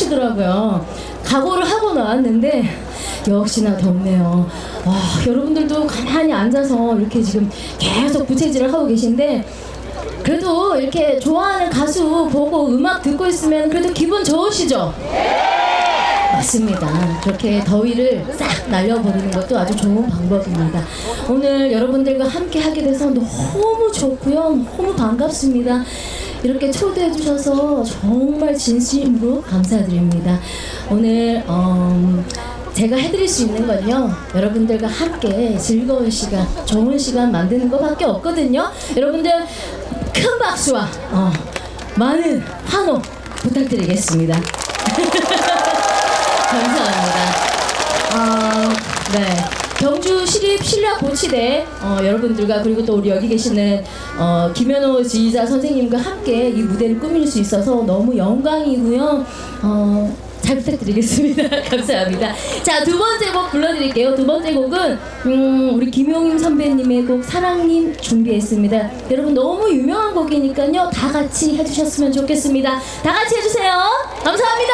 추우시더라고요. 각오를 하고 나왔는데 역시나 덥네요. 여러분들도 가만히 앉아서 이렇게 지금 계속 부채질을 하고 계신데 그래도 이렇게 좋아하는 가수 보고 음악 듣고 있으면 그래도 기분 좋으시죠? 맞습니다. 그렇게 더위를 싹 날려버리는 것도 아주 좋은 방법입니다. 오늘 여러분들과 함께 하게 돼서 너무 좋고요. 너무 반갑습니다. 이렇게 초대해 주셔서 정말 진심으로 감사드립니다. 오늘 제가 해드릴 수 있는 건요, 여러분들과 함께 즐거운 시간, 좋은 시간 만드는 것밖에 없거든요. 여러분들 큰 박수와 많은 환호 부탁드리겠습니다. 감사합니다. 네. 경주 시립신라고치대 여러분들과 그리고 또 우리 여기 계시는 김현호 지휘자 선생님과 함께 이 무대를 꾸밀 수 있어서 너무 영광이고요. 잘 부탁드리겠습니다. 감사합니다. 자, 두 번째 곡 불러드릴게요. 두 번째 곡은 우리 김용임 선배님의 곡 사랑님 준비했습니다. 여러분 너무 유명한 곡이니까요. 다 같이 해주셨으면 좋겠습니다. 다 같이 해주세요. 감사합니다.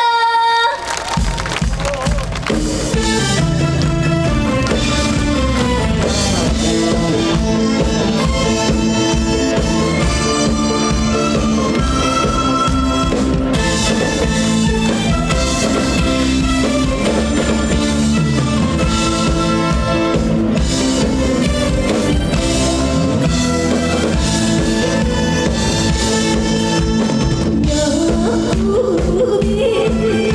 우리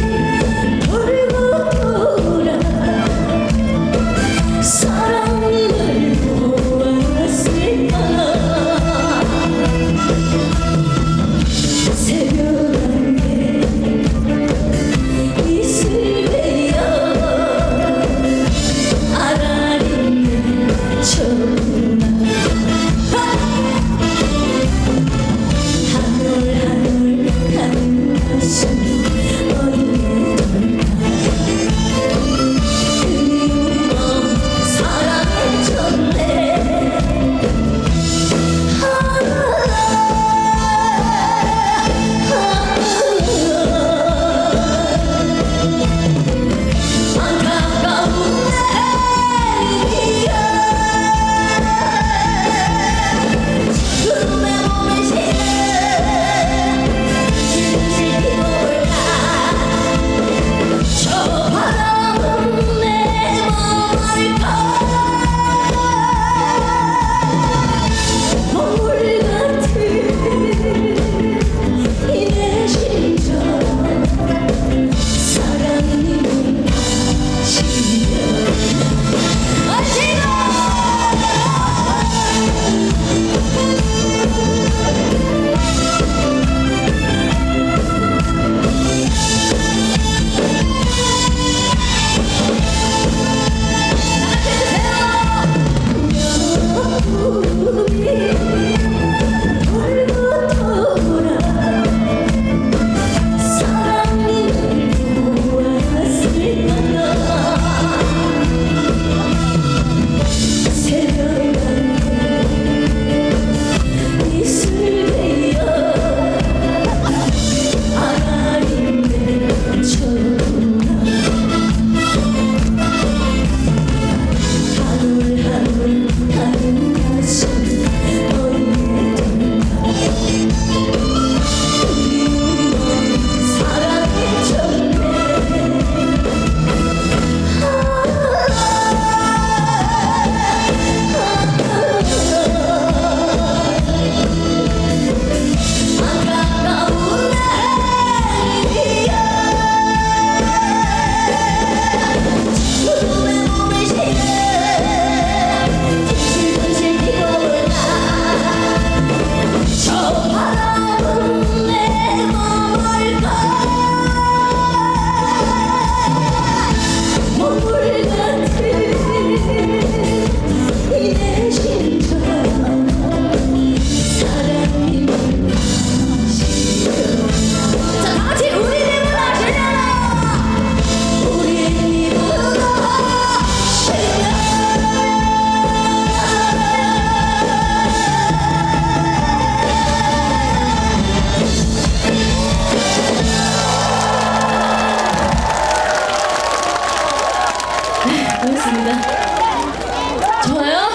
감사합니다. 좋아요?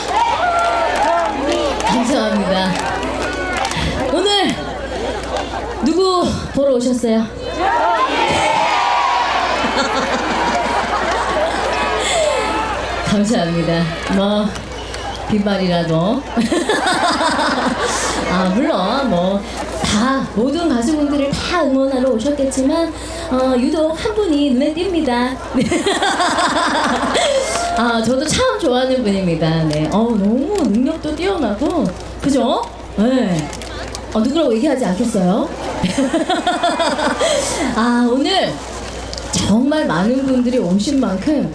감사합니다. 오늘 누구 보러 오셨어요? 감사합니다. 뭐 빈말이라도 아 물론 뭐 다 모든 가수분들을 다 응원하러 오셨겠지만 유독 한 분이 눈에 띕니다. 아 저도 참 좋아하는 분입니다. 네. 너무 능력도 뛰어나고 그죠? 네. 누구라고 얘기하지 않겠어요? 아 오늘 정말 많은 분들이 오신 만큼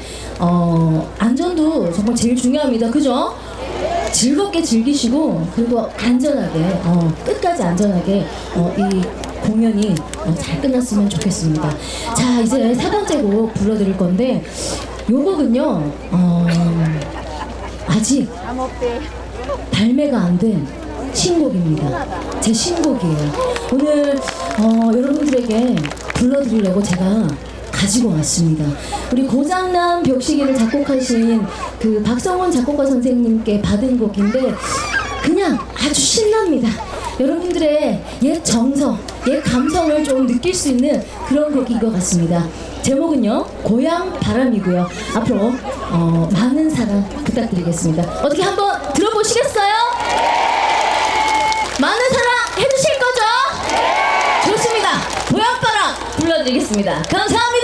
안전도 정말 제일 중요합니다. 그죠? 즐겁게 즐기시고 그리고 안전하게 끝까지 안전하게 이 공연이 잘 끝났으면 좋겠습니다. 자 이제 4번째 곡 불러드릴 건데 요 곡은요 아직 발매가 안 된 신곡입니다. 제 신곡이에요. 오늘 여러분들에게 불러드리려고 제가 가지고 왔습니다. 우리 고장남 벽시계를 작곡하신 그 박성원 작곡가 선생님께 받은 곡인데 그냥 아주 신납니다. 여러분들의 옛 정서, 옛 감성을 좀 느낄 수 있는 그런 곡인 것 같습니다. 제목은요 고향 바람이고요. 앞으로 많은 사랑 부탁드리겠습니다. 어떻게 한번 들어보시겠어요? 많은 사랑 해주실 거죠? 좋습니다. 고향 바람 불러드리겠습니다. 감사합니다.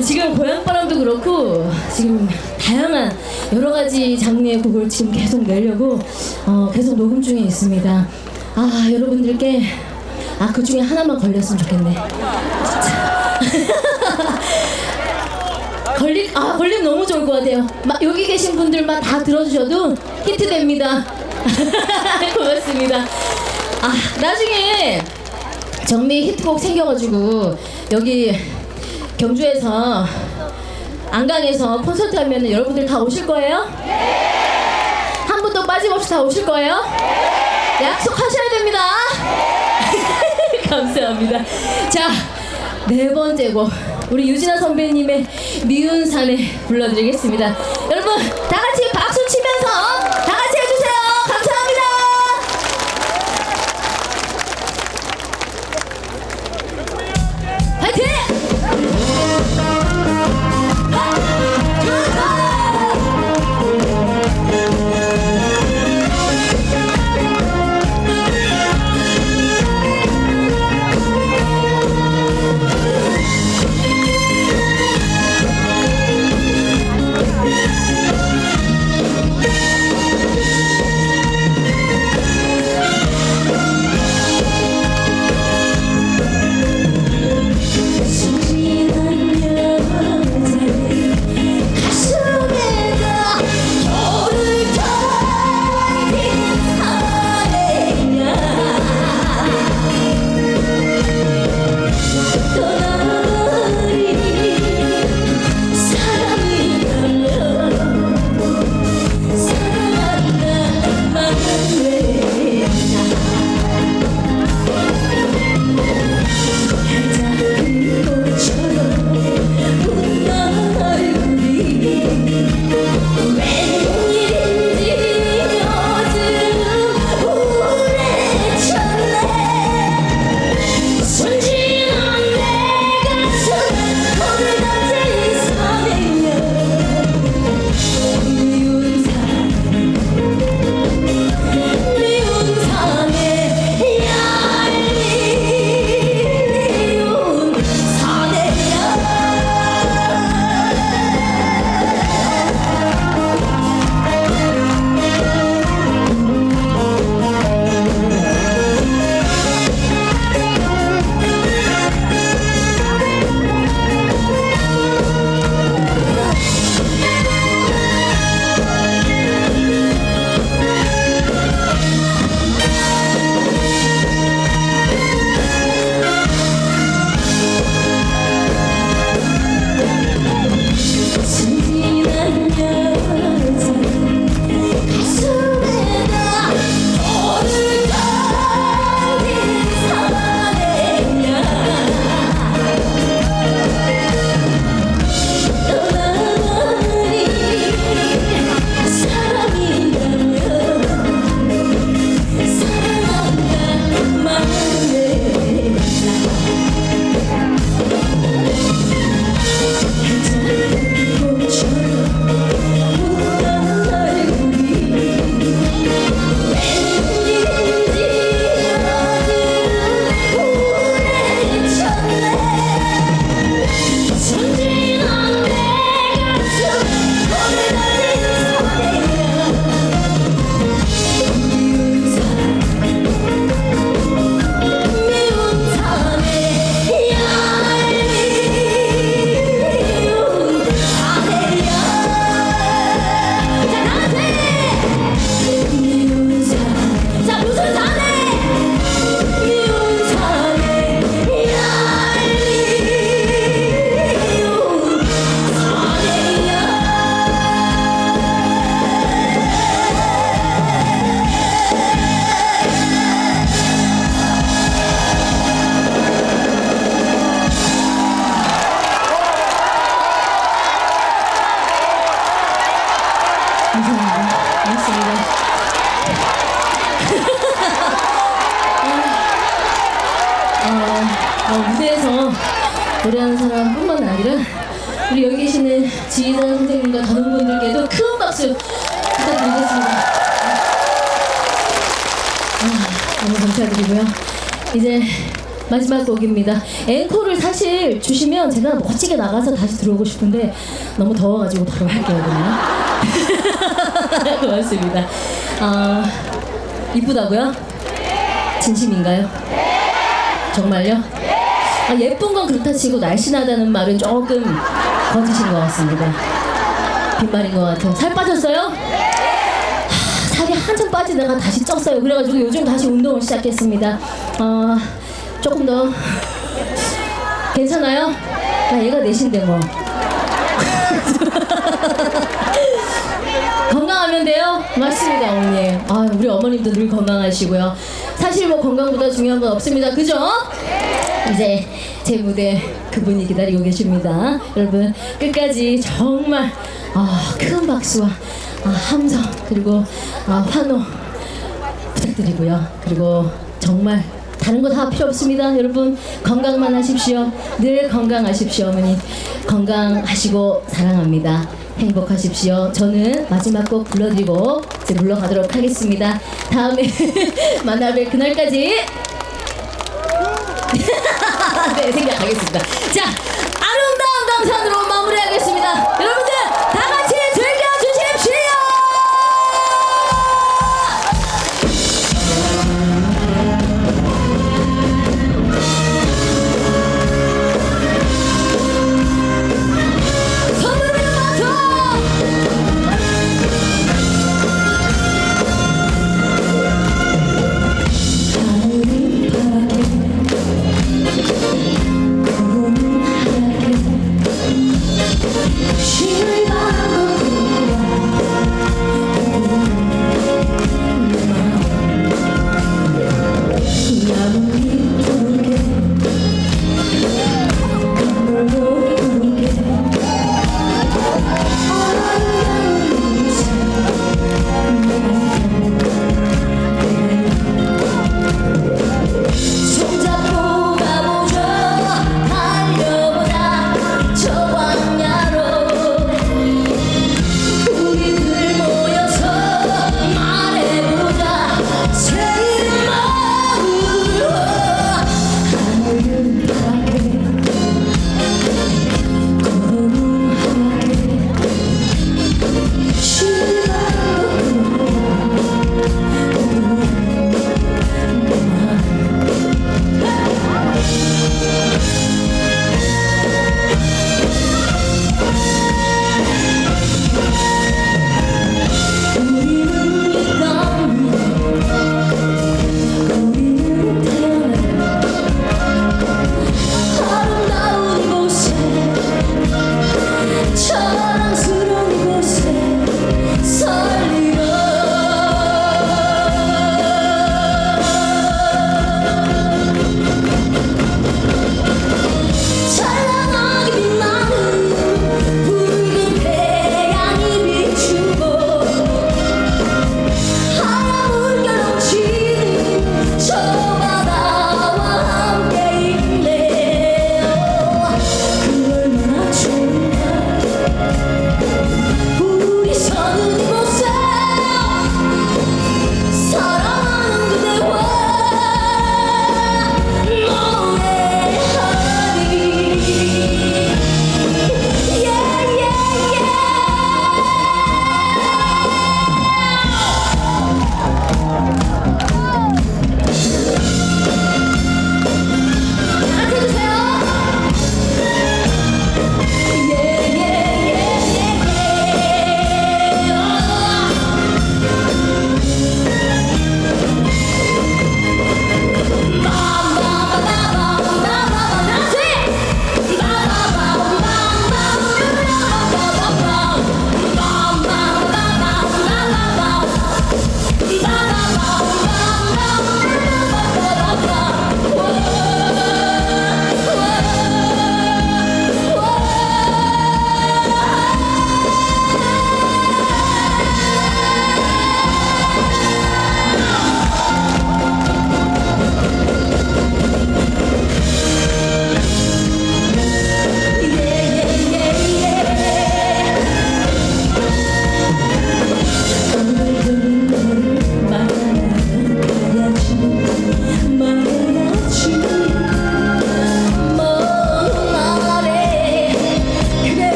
지금 고향바람도 그렇고 지금 다양한 여러 가지 장르의 곡을 지금 계속 내려고 계속 녹음 중에 있습니다. 여러분들께 그 중에 하나만 걸렸으면 좋겠네. 걸리면 너무 좋을 것 같아요. 여기 계신 분들만 다 들어주셔도 힌트 됩니다. 고맙습니다. 나중에 정미 히트곡 생겨가지고 여기 경주에서 안강에서 콘서트 하면 여러분들 다 오실 거예요? 한 분도 빠짐없이 다 오실 거예요? 약속하셔야 됩니다. 감사합니다. 자, 네 번째 곡 우리 유진아 선배님의 미운 사내 불러드리겠습니다. 여러분 다 같이 박수 치면서 다 같이 해주세요. 감사합니다. 화이팅! 무대에서 노래하는 사람뿐만 아니라 우리 여기 계시는 지휘자 선생님과 다른 분들께도 큰 박수 부탁드리겠습니다. 너무 감사드리고요. 이제 마지막 곡입니다. 앵콜을 사실 주시면 제가 멋지게 나가서 다시 들어오고 싶은데 너무 더워가지고 바로 할게요, 그냥. 고맙습니다. 이쁘다고요? 진심인가요? 정말요? 예쁜 건 그렇다 치고 날씬하다는 말은 조금 거짓인 것 같습니다. 빈말인 것 같아요. 살 빠졌어요? 살이 한참 빠지다가 다시 쪘어요. 그래가지고 요즘 다시 운동을 시작했습니다. 조금 더 괜찮아요? 얘가 넷인데 뭐. 건강하면 돼요? 맞습니다, 어머니. 우리 어머님도 늘 건강하시고요. 사실 뭐 건강보다 중요한 건 없습니다. 그죠? 이제 제 무대 그분이 기다리고 계십니다. 여러분 끝까지 정말 큰 박수와 함성 그리고 환호 부탁드리고요. 그리고 정말 다른 거 다 필요 없습니다. 여러분 건강만 하십시오. 늘 건강하십시오. 어머니 건강하시고 사랑합니다. 행복하십시오. 저는 마지막 곡 불러드리고 이제 물러가도록 하겠습니다. 다음에 만나뵐 그날까지 네, 생각하겠습니다. 자, 아름다운 감상으로